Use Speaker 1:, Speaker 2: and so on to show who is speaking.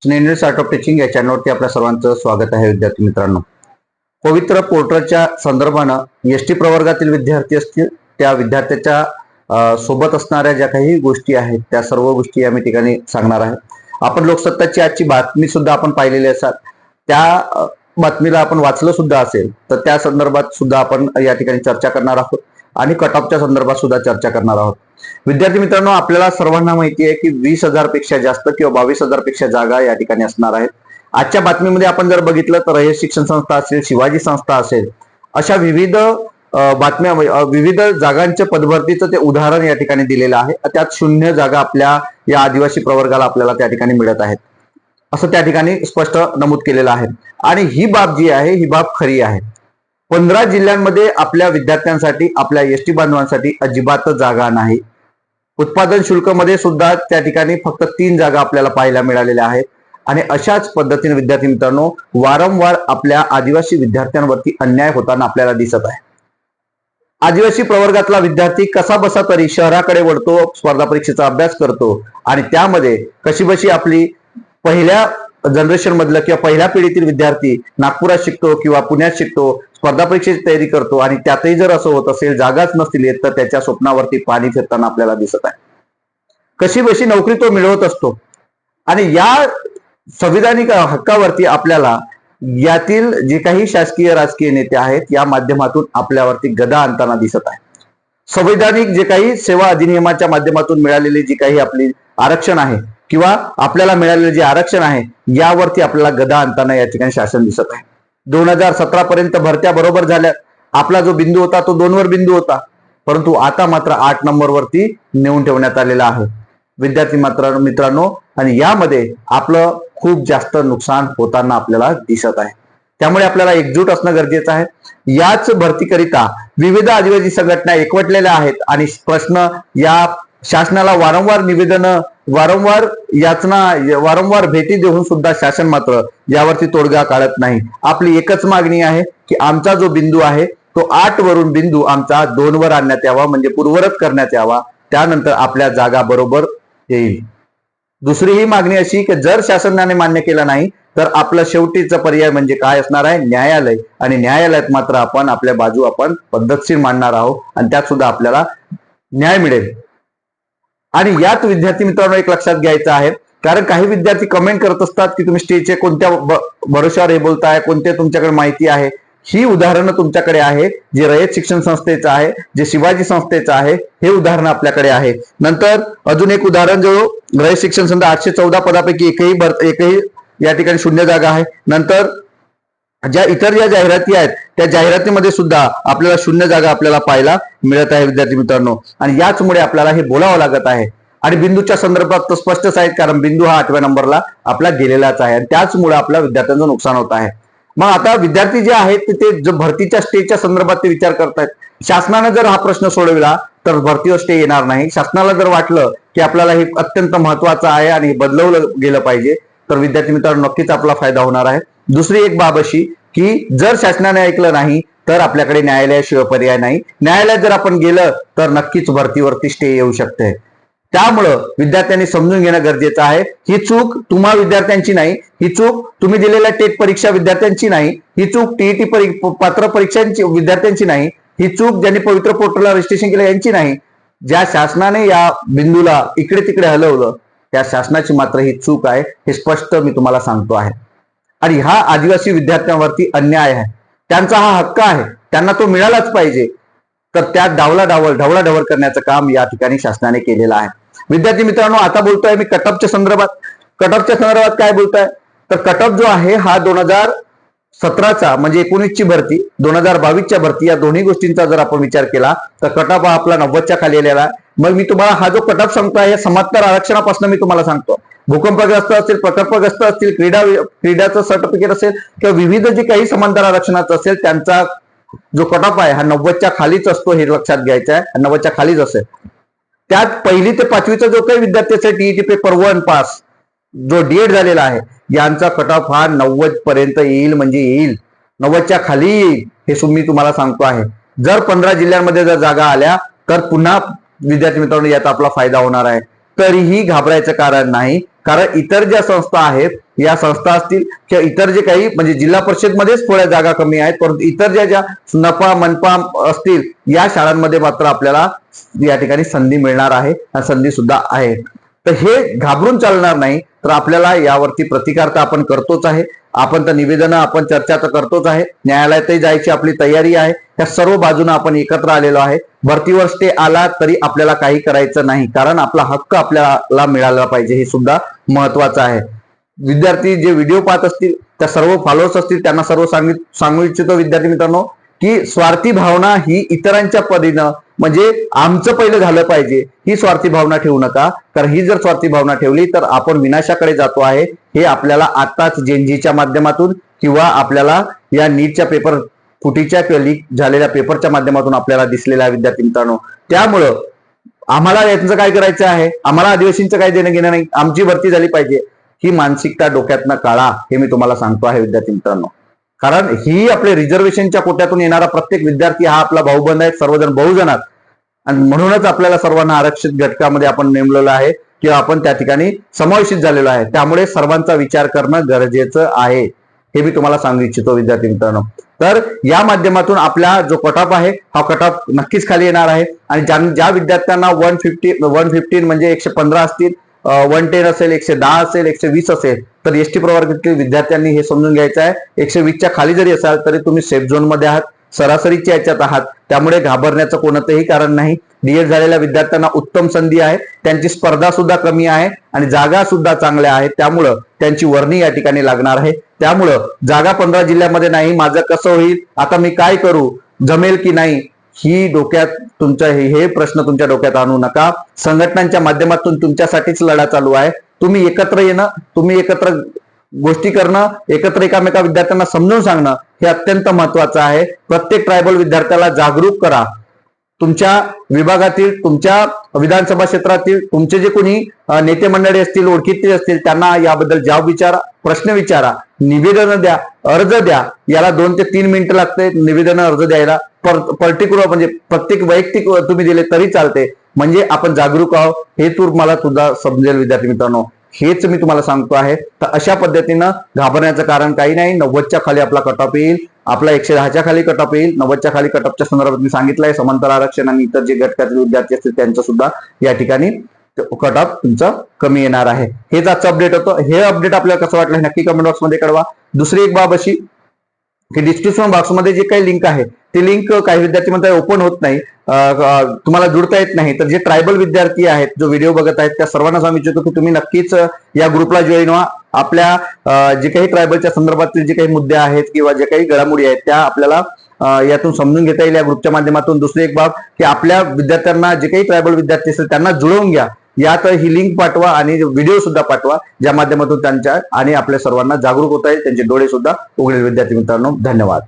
Speaker 1: Snehal start of teaching या चॅनलवरती आपल्या सर्वांचं स्वागत आहे. विद्यार्थी मित्रांनो, पवित्र पोर्टलच्या संदर्भानं एसटी प्रवर्गातील विद्यार्थी असतील त्या विद्यार्थ्याच्या सोबत असणाऱ्या ज्या काही गोष्टी आहेत त्या सर्व गोष्टी या मी ठिकाणी सांगणार आहे. आपण लोकसत्ताची आजची बातमी सुद्धा आपण पाहिलेली असाल, त्या बातमीला आपण वाचलं सुद्धा असेल, तर त्या संदर्भात सुद्धा आपण या ठिकाणी चर्चा करणार आहोत आणि कट ऑफच्या संदर्भात सुद्धा चर्चा करणार आहोत. विद्यार्थी मित्रांनो, आपल्याला सर्वांना माहिती आहे की 20,000 पेक्षा जास्त किंवा 22,000 पेक्षा जागा या ठिकाणी असणार आहेत. आजच्या बातमीमध्ये आपण जर बघितलं तर रयत शिक्षण संस्था असेल, शिवाजी संस्था असेल, अशा विविध बातम्या विविध जागांच्या पदभरतीचं ते उदाहरण या ठिकाणी दिलेलं आहे. त्यात 0 जागा आपल्या या आदिवासी प्रवर्गाला आपल्याला त्या ठिकाणी मिळत आहेत असं त्या ठिकाणी स्पष्ट नमूद केलेलं आहे. आणि ही बाब जी आहे ही बाब खरी आहे. 15 जिल्ह्यांमध्ये आपल्या विद्यार्थ्यांसाठी, आपल्या एसटी बांधवांसाठी अजिबात जागा नाही. उत्पादन शुल्क मध्ये सुद्धा त्या ठिकाणी फक्त 3 जागा आपल्याला पाहायला मिळालेल्या आहेत. आणि अशाच पद्धतीने विद्यार्थी मित्रांनो, वारंवार आपल्या आदिवासी विद्यार्थ्यांवरती अन्याय होताना आपल्याला दिसत आहे. आदिवासी प्रवर्गातला विद्यार्थी कसा बसा तरी शहराकडे वळतो, स्पर्धा परीक्षेचा अभ्यास करतो आणि त्यामध्ये कशीबशी आपली पहिल्या जनरेशन मधलं किंवा पहिल्या पिढीतील विद्यार्थी नागपुरात शिकतो किंवा पुण्यात शिकतो, स्पर्धा परीक्षेची तयारी करतो आणि त्यातही जर असं होत असेल, जागाच नसतील येत, तर त्याच्या स्वप्नावरती पाणी फिरताना आपल्याला दिसत आहे. कशीबशी नोकरी तो मिळवत असतो आणि या संविधानिक हक्कावरती आपल्याला यातील जे काही शासकीय राजकीय नेते आहेत या माध्यमातून आपल्यावरती गदा आणताना दिसत आहे. संविधानिक जे काही सेवा अधिनियमाच्या माध्यमातून मिळालेली जी काही आपली आरक्षण आहे किंवा आपल्याला मिळालेले जे आरक्षण आहे यावरती आपल्याला गदा आणताना या ठिकाणी शासन दिसत आहे. 2017 पर्यंत भरत्या बरोबर झाल्या. आपला जो बिंदू होता तो 2 वर बिंदू होता, परंतु आता मात्र 8 नंबरवरती नेऊन ठेवण्यात आलेला आहे विद्यार्थी मित्रांनो. आणि यामध्ये आपलं खूप जास्त नुकसान होताना आपल्याला दिसत आहे. त्यामुळे आपल्याला एकजूट असणं गरजेचं आहे. याच भरतीकरिता विविध आदिवासी संघटना एकवटलेल्या आहेत आणि प्रश्न या शासनाला वारंवार निवेदनं, वारंवार याचना, वारंवार भेटी देऊन सुद्धा शासन मात्र यावरती तोडगा काढत नाही. आपली एकच मागणी आहे की आमचा जो बिंदू आहे तो 8 वरून बिंदू आमचा 2 वर आणण्यात यावा, म्हणजे पूर्ववत करण्यात यावा. त्यानंतर आपल्या जागा बरोबर येईल. दुसरी ही मागणी अशी की जर शासनाने मान्य केलं नाही तर आपलं शेवटीचा पर्याय म्हणजे काय असणार आहे? न्यायालय. आणि न्यायालयात मात्र आपण आपल्या बाजू आपण पद्धतशीर मांडणार आहोत आणि त्यात सुद्धा आपल्याला न्याय मिळेल. आणि यात विद्यार्थी मित्रांनो एक लक्षात घ्यायचं आहे, कारण काही विद्यार्थी कमेंट करत असतात की तुम्ही स्टेजचे कोणत्या भरोश्यावर हे बोलताय, कोणते तुमच्याकडे माहिती आहे. ही उदाहरणं तुमच्याकडे आहे, जे रयत शिक्षण संस्थेचं आहे, जे शिवाजी संस्थेचं आहे, हे उदाहरण आपल्याकडे आहे. नंतर अजून एक उदाहरण, जो रयत शिक्षण संस्था 814 पदापैकी एकही या ठिकाणी 0 जागा आहे. नंतर ज्या इतर ज्या जाहिराती आहेत त्या जाहिरातीमध्ये सुद्धा आपल्याला 0 जागा आपल्याला पाहायला मिळत आहे विद्यार्थी मित्रांनो. आणि याचमुळे आपल्याला हे बोलावं लागत आहे. आणि बिंदूच्या संदर्भात तर स्पष्टच आहे, कारण बिंदू हा 8व्या नंबरला आपला गेलेलाच आहे आणि त्याचमुळे आपल्या विद्यार्थ्यांचं नुकसान होत आहे. मग आता विद्यार्थी जे आहेत ते जो भरतीच्या स्टेच्या संदर्भात ते विचार करतायत. शासनाने जर हा प्रश्न सोडविला तर भरतीवर स्टे येणार नाही. शासनाला जर वाटलं की आपल्याला हे अत्यंत महत्वाचं आहे आणि बदलवलं गेलं पाहिजे तर विद्यार्थी मित्रांनो नक्कीच आपला फायदा होणार आहे. दुसरी एक बाब अशी की जर शासनाने ऐकलं नाही तर आपल्याकडे न्यायालयाशिवाय पर्याय नाही. न्यायालयात जर आपण गेलं तर नक्कीच भरतीवरती स्टे येऊ शकते. त्यामुळं विद्यार्थ्यांनी समजून घेणं गरजेचं आहे. ही चूक तुम्हा विद्यार्थ्यांची नाही, ही चूक तुम्ही दिलेल्या टेट परीक्षा विद्यार्थ्यांची नाही, ही चूक टीईटी पात्र परीक्षांची विद्यार्थ्यांची नाही, ही चूक ज्यांनी पवित्र पोर्टलला रजिस्ट्रेशन केलं यांची नाही. ज्या शासनाने या बिंदूला इकडे तिकडे हलवलं त्या शासनाची मात्र ही चूक आहे, हे स्पष्ट मी तुम्हाला सांगतो आहे. आणि हा आदिवासी विद्यार्थ्यांवरती अन्याय आहे. त्यांचा हा हक्क आहे, त्यांना तो मिळालाच पाहिजे. तर त्यात ढवळाढवळ करण्याचं काम या ठिकाणी शासनाने केलेलं आहे. विद्यार्थी मित्रांनो, आता बोलतोय मी कटऑफच्या संदर्भात. कटऑफच्या संदर्भात काय बोलतोय तर कटऑफ जो आहे हा 2017चा म्हणजे 19ची भरती, 2022च्या भरती, या दोन्ही गोष्टींचा जर आपण विचार केला तर कटऑफ हा आपला 90च्या खाली आलेला आहे. मग मी तुम्हाला हा जो कटऑफ सांगतोय या समांतर आरक्षणापासून मी तुम्हाला सांगतो. भूकंपग्रस्त असतील, प्रकल्पग्रस्त असतील, क्रीडाचं सर्टिफिकेट असेल किंवा विविध जे काही समांतर आरक्षणाचं असेल त्यांचा जो कटऑफ आहे हा 90च्या खालीच असतो, हे लक्षात घ्यायचं आहे. 90च्या खालीच असेल. त्यात 1ली ते 5वीचा जो काही विद्यार्थी असेल टीईटी पेपर 1 पास, जो डीएड झालेला आहे, यांचा कटऑफ हा 90 पर्यंत येईल, म्हणजे येईल 90च्या खाली येईल, हे मी तुम्हाला सांगतो आहे. जर 15 जिल्ह्यांमध्ये जर जागा आल्या तर पुन्हा विद्यार्थी मित्रांनो याचा आपला फायदा होणार आहे. तरीही घाबरायचं कारण नाही. कारण इतर ज्या संस्था आहेत, या संस्था असतील किंवा इतर जे काही म्हणजे जिल्हा परिषदमध्येच थोड्या जागा कमी आहेत, परंतु इतर ज्या नफा मनपा असतील या शाळांमध्ये मात्र आपल्याला या ठिकाणी संधी मिळणार आहे, संधी सुद्धा आहे. तर हे घाबरून चालणार नाही. तर आपल्याला यावरती प्रतिकार तर आपण करतोच आहे, आपण तर निवेदन, आपण चर्चा तर करतोच आहे, न्यायालयातही जायची आपली तयारी आहे. या सर्व बाजूने आपण एकत्र आलेलो आहे. भरतीवर स्टे आला तरी आपल्याला काही करायचं नाही, कारण आपला हक्क आपल्याला मिळाला पाहिजे, हे सुद्धा महत्वाचं आहे. विद्यार्थी जे व्हिडिओ पाहत असतील, त्या सर्व फॉलोअर्स असतील, त्यांना सर्व सांगू इच्छितो विद्यार्थी मित्रांनो की स्वार्थी भावना ही इतरांच्या परीनं म्हणजे आमचं पहिलं झालं पाहिजे ही स्वार्थी भावना ठेवू नका. कारण ही जर स्वार्थी भावना ठेवली तर आपण विनाशाकडे जातो आहे. हे आपल्याला आताच जेनजीच्या माध्यमातून किंवा आपल्याला या नीटच्या पेपर फुटीच्या किंवा लीक झालेल्या पेपरच्या माध्यमातून आपल्याला दिसलेला आहे विद्यार्थी मित्रांनो. त्यामुळं आम्हाला यांचं काय करायचं आहे, आम्हाला आदिवासींचं काय देणं घेणं नाही, आमची भरती झाली पाहिजे, ही मानसिकता डोक्यातनं काढा, हे मी तुम्हाला सांगतो आहे विद्यार्थी मित्रांनो. कारण ही आपले रिझर्वेशनच्या कोट्यातून येणारा प्रत्येक विद्यार्थी हा आपला भाऊबंद आहे, सर्वजण बहुजनात, आणि म्हणूनच आपल्याला सर्वांना आरक्षित घटकामध्ये आपण नेमलेलं आहे किंवा आपण त्या ठिकाणी समावेशित झालेलो आहे. त्यामुळे सर्वांचा विचार करणं गरजेचं आहे, हे मी तुम्हाला सांगू इच्छितो विद्यार्थी मित्रांनो. तर या माध्यमातून आपला जो कट ऑफ आहे हा कट ऑफ नक्कीच खाली येणार आहे. आणि ज्या विद्यार्थ्यांना 115 म्हणजे 115 असतील, 110 असेल, 110 असेल, 120 असेल, तर एसटी प्रवर्गातील विद्यार्थ्यांनी हे समजून घ्यायचं आहे, 120च्या खाली जरी असाल तरी तुम्ही सेफ झोन मध्ये आहात, सरासरीच्या याच्यात आहात. त्यामुळे घाबरण्याचं कोणतंही कारण नाही. डीएड झालेल्या विद्यार्थ्यांना उत्तम संधी आहे, त्यांची स्पर्धा सुद्धा कमी आहे आणि जागा सुद्धा चांगल्या आहेत. त्यामुळं त्यांची वर्णी या ठिकाणी लागणार आहे. त्यामुळं जागा 15 जिल्ह्यामध्ये नाही, माझं कसं होईल, आता मी काय करू, जमेल की नाही, ही डोक्यात तुमच्या हे प्रश्न तुमच्या डोक्यात आणू नका. संघटनांच्या माध्यमातून तुमच्यासाठीच लढा चालू आहे. तुम्ही एकत्र येणं, तुम्ही एकत्र गोष्टी करणं, एकत्र एकामेका विद्यार्थ्यांना समजून सांगणं हे अत्यंत महत्वाचं आहे. प्रत्येक ट्रायबल विद्यार्थ्याला जागरूक करा. तुमच्या विभागातील, तुमच्या विधानसभा क्षेत्रातील तुमचे जे कोणी नेते मंडळी असतील, ओळखीचे असतील, त्यांना याबद्दल जाब विचारा, प्रश्न विचारा, निवेदन द्या, अर्ज द्या. याला 2 ते 3 मिनिटं लागते निवेदन अर्ज द्यायला. पर्टिक्युलर म्हणजे प्रत्येक वैयक्तिक तुम्ही दिले तरी चालते. म्हणजे आपण जागरूक आहोत हे तुम्हाला सुद्धा समजेल विद्यार्थी मित्रांनो. हेच मी तुम्हाला सांगतो आहे. तर अशा पद्धतीनं घाबरण्याचं कारण काही नाही. 90च्या खाली आपला कट ऑफ येईल, आपला 110च्या खाली कट ऑफ येईल. 90च्या खाली कट ऑफच्या संदर्भात मी सांगितलंय. समांतर आरक्षण आणि इतर जे घटकातील विद्यार्थी असतील त्यांचं सुद्धा या ठिकाणी कट ऑफ तुमचा कमी येणार आहे. हेच आजचं अपडेट होतं. हे अपडेट आपल्याला कसं वाटलं नक्की कमेंट बॉक्समध्ये कळवा. दुसरी एक बाब अशी की डिस्क्रिप्शन बॉक्समध्ये जे काही लिंक आहे ती लिंक काही विद्यार्थी म्हणतात ओपन होत नाही, तुम्हाला जुळता येत नाही. तर जे ट्रायबल विद्यार्थी आहेत, जो व्हिडिओ बघत आहेत, त्या सर्वांना सांगू इच्छितो की तुम्ही नक्कीच या ग्रुपला जॉईन व्हा. आपल्या जे काही ट्रायबलच्या संदर्भातील जे काही मुद्दे आहेत किंवा जे काही घडामोडी आहेत त्या आपल्याला यातून समजून घेता येईल या ग्रुपच्या माध्यमातून. दुसरी एक बाब की आपल्या विद्यार्थ्यांना, जे काही ट्रायबल विद्यार्थी असतील त्यांना जुळवून घ्या. यात ही लिंक पाठवा आणि व्हिडिओ सुद्धा पाठवा, ज्या माध्यमातून त्यांच्या आणि आपल्या सर्वांना जागरूक होता येईल, त्यांचे डोळे सुद्धा उघडेल. विद्यार्थी मित्रांनो, धन्यवाद.